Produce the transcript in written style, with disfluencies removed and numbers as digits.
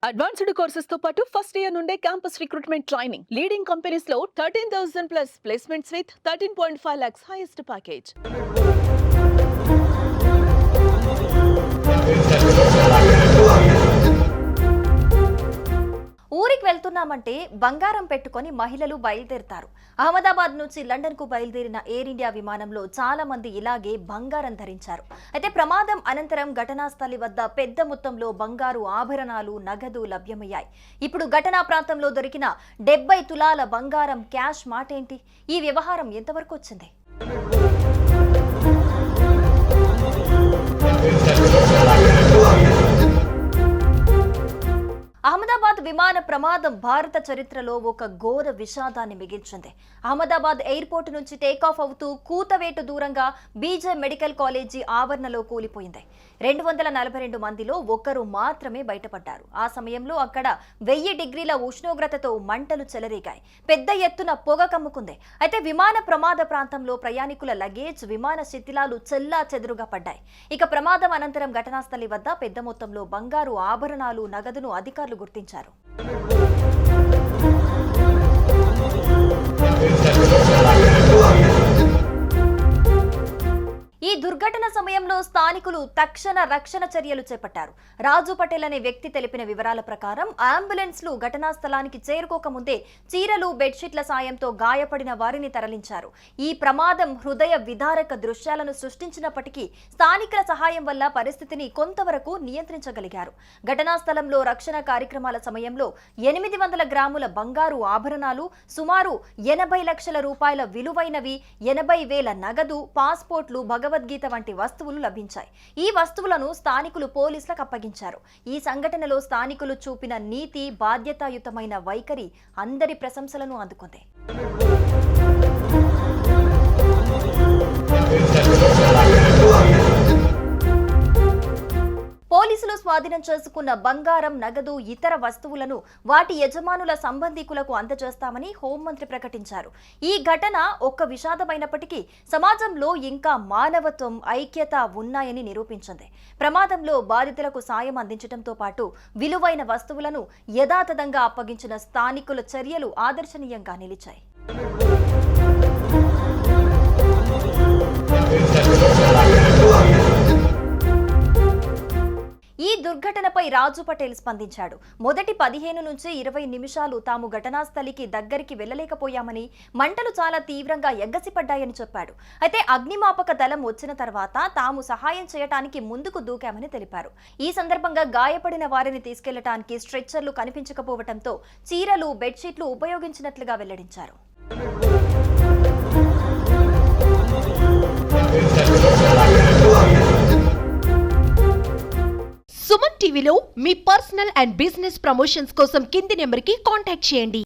Advanced courses తో పాటు first year నుండే campus recruitment training leading companies లో 13,000 plus placements with 13.5 lakhs highest package. ఊరికి వెళ్తున్నామంటే బంగారం పెట్టుకొని మహిళలు బయలుదేరుతారు. అహ్మదాబాద్ నుంచి లండన్ కు బయలుదేరిన ఎయిర్ ఇండియా విమానంలో చాలా మంది ఇలాగే బంగారం ధరించారు. అయితే ప్రమాదం అనంతరం ఘటనా స్థలి వద్ద పెద్ద మొత్తంలో బంగారు ఆభరణాలు, నగదు లభ్యమయ్యాయి. ఇప్పుడు ఘటనా ప్రాంతంలో దొరికిన 70 తులాల బంగారం క్యాష్ మాటేంటి? ఈ వ్యవహారం ఎంతవరకు వచ్చింది? అహ్మదాబాద్ విమాన ప్రమాదం భారత చరిత్రలో ఒక ఘోర విషాదాన్ని మిగిల్చింది. అహ్మదాబాద్ ఎయిర్పోర్ట్ నుంచి టేకాఫ్ అవుతూ కూతవేటు దూరంగా బీజే మెడికల్ కాలేజీ ఆవరణలో కూలిపోయింది. 242 మందిలో ఒక్కరు మాత్రమే బయటపడ్డారు. ఆ సమయంలో అక్కడ 1000 డిగ్రీల ఉష్ణోగ్రతతో మంటలు చెలరేగాయి. పెద్ద ఎత్తున పొగ కమ్ముకుంది. అయితే విమాన ప్రమాద ప్రాంతంలో ప్రయాణికుల లగేజ్, విమాన శిథిలాలు చెల్లా చెదురుగా పడ్డాయి. ఇక ప్రమాదం అనంతరం ఘటనా స్థలి వద్ద పెద్ద మొత్తంలో బంగారు ఆభరణాలు, నగదును అధికారులు గుర్తించారు. ఈ దుర్ఘటన సమయంలో స్థానికులు తక్షణ రక్షణ చర్యలు చేపట్టారు. రాజు పటేల్ అనే వ్యక్తి తెలిపిన వివరాల ప్రకారం అంబులెన్స్లు ఘటనా స్థలానికి చేరుకోకముందే చీరలు, బెడ్షీట్ల సాయంతో గాయపడిన వారిని తరలించారు. ఈ ప్రమాదం హృదయ విదారక దృశ్యాలను సృష్టించినప్పటికీ స్థానికుల సహాయం వల్ల పరిస్థితిని కొంతవరకు నియంత్రించగలిగారు. ఘటనా స్థలంలో రక్షణ కార్యక్రమాల సమయంలో 800 గ్రాముల బంగారు ఆభరణాలు, సుమారు 80 లక్షల రూపాయల విలువైనవి, 80,000 నగదు, పాస్పోర్ట్లు, భగవద్గీత వంటి వస్తువులు లభించాయి. ఈ వస్తువులను స్థానికులు పోలీసులకు అప్పగించారు. ఈ సంఘటనలో స్థానికులు చూపిన నీతి, బాధ్యతాయుతమైన వైఖరి అందరి ప్రశంసలను అందుకుంది. పోలీసులు స్వాధీనం చేసుకున్న బంగారం, నగదు, ఇతర వస్తువులను వాటి యజమానుల సంబంధికులకు అందజేస్తామని హోంమంత్రి ప్రకటించారు. ఈ ఘటన ఒక్క విషాదమైనప్పటికీ సమాజంలో ఇంకా మానవత్వం, ఐక్యత ఉన్నాయని నిరూపించింది. ప్రమాదంలో బాధితులకు సాయం అందించడంతో పాటు విలువైన వస్తువులను యథాతథంగా అప్పగించిన స్థానికుల చర్యలు ఆదర్శనీయంగా నిలిచాయి. ఈ దుర్ఘటనపై రాజు పటేల్ స్పందించాడు. మొదటి 15 నుంచి 20 నిమిషాలు తాము ఘటనా స్థలికి దగ్గరికి వెళ్లలేకపోయామని, మంటలు చాలా తీవ్రంగా ఎగ్గసిపడ్డాయని చెప్పాడు. అయితే అగ్నిమాపక దళం వచ్చిన తర్వాత తాము సహాయం చేయడానికి ముందుకు దూకామని తెలిపారు. ఈ సందర్భంగా గాయపడిన వారిని తీసుకెళ్లడానికి స్ట్రెచ్చర్లు కనిపించకపోవడంతో చీరలు, బెడ్షీట్లు ఉపయోగించినట్లుగా వెల్లడించారు. సుమన్ టీవీలో మీ పర్సనల్ అండ్ బిజినెస్ ప్రమోషన్స్ కోసం కింది నెంబర్కి కాంటాక్ట్ చేయండి.